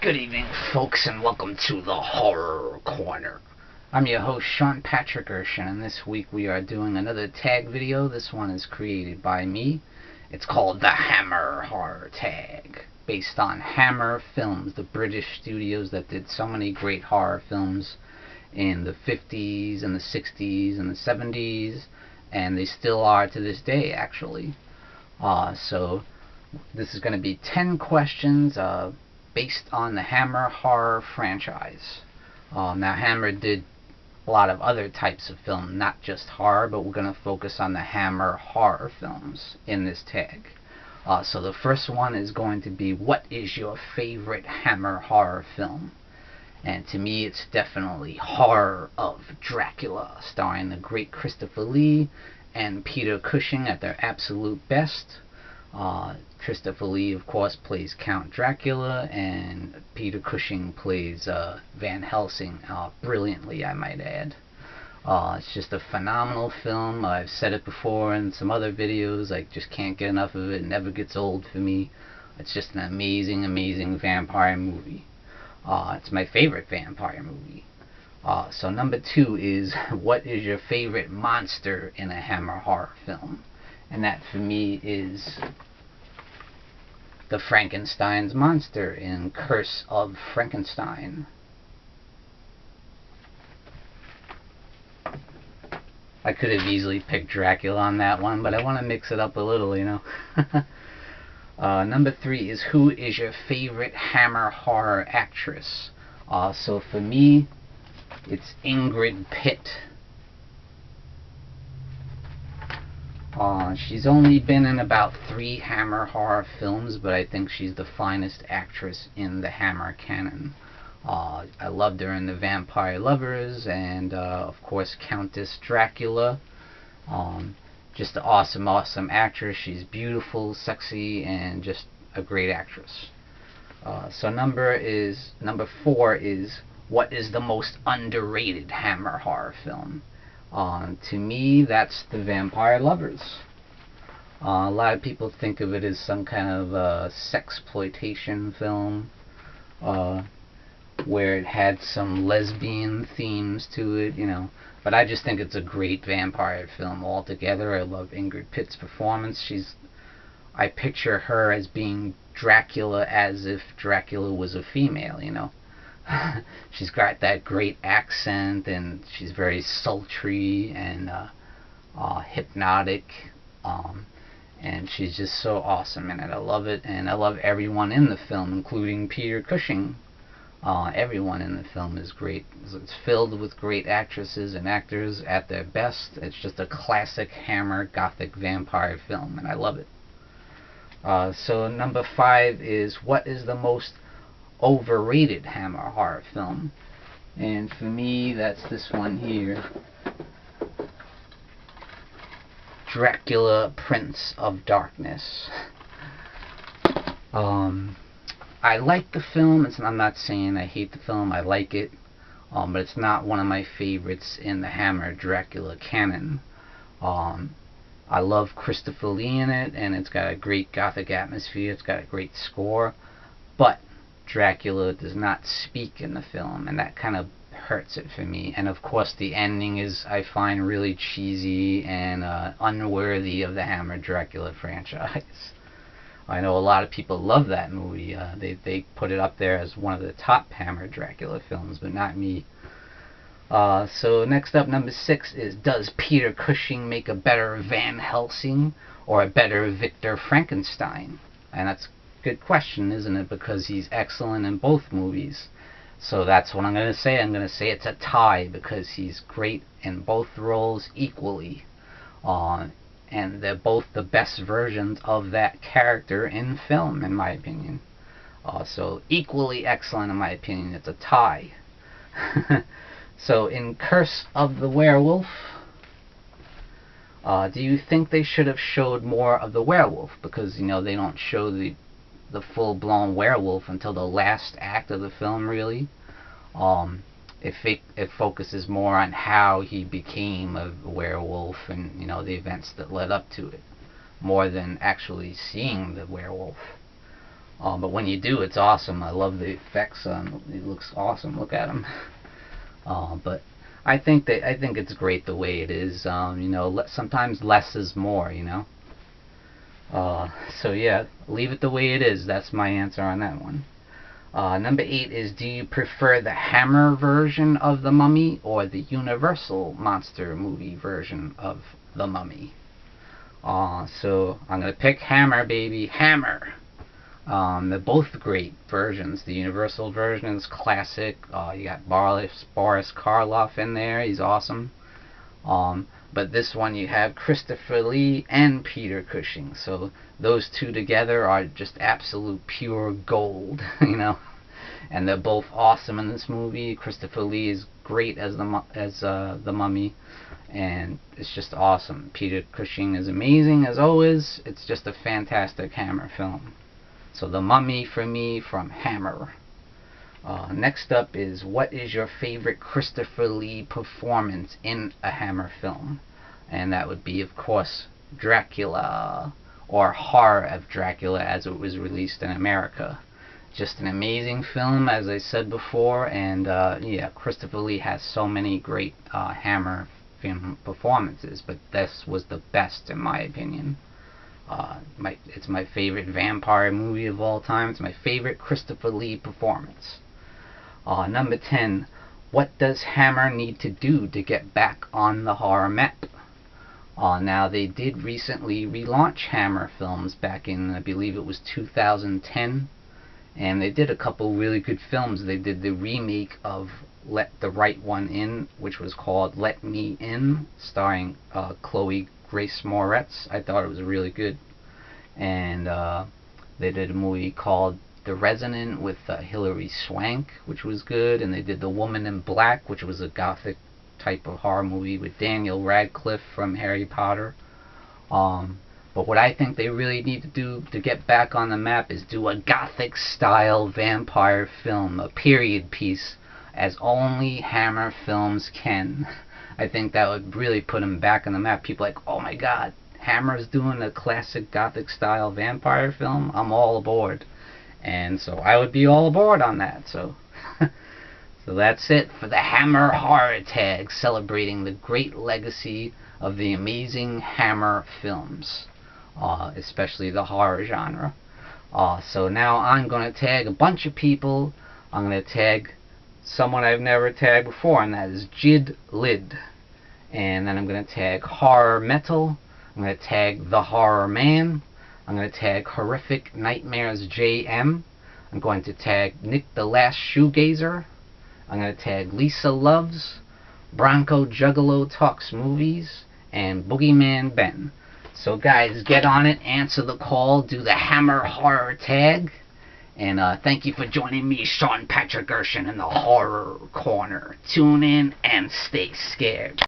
Good evening, folks, and welcome to the Horror Corner. I'm your host, Sean Patrick Erschen, and this week we are doing another tag video. This one is created by me. It's called the Hammer Horror Tag, based on Hammer Films, the British studios that did so many great horror films in the 50s and the 60s and the 70s, and they still are to this day, actually. So this is going to be 10 questions based on the Hammer horror franchise. Now, Hammer did a lot of other types of film, not just horror, but we're going to focus on the Hammer horror films in this tag. So the first one is going to be, what is your favorite Hammer horror film? And to me, it's definitely Horror of Dracula, starring the great Christopher Lee and Peter Cushing at their absolute best. Christopher Lee, of course, plays Count Dracula, and Peter Cushing plays Van Helsing brilliantly, I might add. It's just a phenomenal film. I've said it before in some other videos. I just can't get enough of it. It never gets old for me. It's just an amazing, amazing vampire movie. It's my favorite vampire movie. So number 2 is, what is your favorite monster in a Hammer horror film? And that for me is the Frankenstein's monster in Curse of Frankenstein. I could have easily picked Dracula on that one, but I want to mix it up a little, you know. Number 3 is, who is your favorite Hammer horror actress? So for me, it's Ingrid Pitt. She's only been in about 3 Hammer horror films, but I think she's the finest actress in the Hammer canon. I loved her in The Vampire Lovers and, of course, Countess Dracula. Just an awesome, awesome actress. She's beautiful, sexy, and just a great actress. So number 4 is, what is the most underrated Hammer horror film? To me, that's The Vampire Lovers. A lot of people think of it as some kind of sexploitation film, where it had some lesbian themes to it, you know. But I just think it's a great vampire film altogether. I love Ingrid Pitt's performance. I picture her as being Dracula as if Dracula was a female, you know. She's got that great accent, and she's very sultry and hypnotic, and she's just so awesome in it. I love it, and I love everyone in the film, including Peter Cushing. Everyone in the film is great. It's filled with great actresses and actors at their best. It's just a classic Hammer gothic vampire film, and I love it. So number 5 is, what is the most overrated Hammer horror film? And for me, that's this one here, Dracula, Prince of Darkness. I like the film. I'm not saying I hate the film. I like it, but it's not one of my favorites in the Hammer Dracula canon. I love Christopher Lee in it, and it's got a great gothic atmosphere. It's got a great score, but Dracula does not speak in the film, and that kind of hurts it for me. And of course, the ending is, I find, really cheesy and unworthy of the Hammer Dracula franchise. I know a lot of people love that movie. They put it up there as one of the top Hammer Dracula films, but not me. So next up, number 6 is, does Peter Cushing make a better Van Helsing or a better Victor Frankenstein? And that's a good question, isn't it? Because he's excellent in both movies. So that's what I'm going to say. I'm going to say it's a tie, because he's great in both roles equally. And they're both the best versions of that character in film, in my opinion. So equally excellent, in my opinion. It's a tie. So in Curse of the Werewolf, do you think they should have showed more of the werewolf? Because, you know, they don't show the full-blown werewolf until the last act of the film, really. It focuses more on how he became a werewolf and, you know, the events that led up to it, more than actually seeing the werewolf. But when you do, it's awesome. I love the effects. It looks awesome. Look at him. But I think it's great the way it is. Sometimes less is more. So yeah, leave it the way it is. That's my answer on that one. Number 8 is, do you prefer the Hammer version of The Mummy or the Universal monster movie version of The Mummy? So I'm going to pick Hammer, baby. Hammer! They're both great versions. The Universal version is classic. You got Boris Karloff in there. He's awesome. But this one you have Christopher Lee and Peter Cushing. So those two together are just absolute pure gold, And they're both awesome in this movie. Christopher Lee is great as the Mummy, and it's just awesome. Peter Cushing is amazing as always. It's just a fantastic Hammer film. So The Mummy for me from Hammer. Next up is, what is your favorite Christopher Lee performance in a Hammer film? And that would be, of course, Dracula, or Horror of Dracula as it was released in America. Just an amazing film, as I said before, and yeah, Christopher Lee has so many great Hammer film performances, but this was the best in my opinion. It's my favorite vampire movie of all time. It's my favorite Christopher Lee performance. Number 10, what does Hammer need to do to get back on the horror map? Now, they did recently relaunch Hammer films back in, I believe it was 2010, and they did a couple really good films. They did the remake of Let the Right One In, which was called Let Me In, starring Chloe Grace Moretz. I thought it was really good. And they did a movie called The Resident with Hilary Swank, which was good. And they did The Woman in Black, which was a gothic type of horror movie with Daniel Radcliffe from Harry Potter. But what I think they really need to do to get back on the map is do a gothic style vampire film, a period piece, as only Hammer films can. I think that would really put them back on the map. People are like, oh my god, Hammer's doing a classic gothic style vampire film? I'm all aboard. And so I would be all aboard on that. So so that's it for the Hammer Horror Tag, celebrating the great legacy of the amazing Hammer films, especially the horror genre. So now I'm going to tag a bunch of people. I'm going to tag someone I've never tagged before, and that is Jid Lid. And then I'm going to tag HorrorMetal. I'm going to tag TheHorrorMan. I'm going to tag Horrific Nightmares JM. I'm going to tag Nick the Last Shoegazer. I'm going to tag Lisa Loves, Bronco Juggalo Talks Movies, and Boogeyman Ben. So guys, get on it, answer the call, do the Hammer Horror Tag. And thank you for joining me, Sean Patrick Erschen, in the Horror Corner. Tune in and stay scared.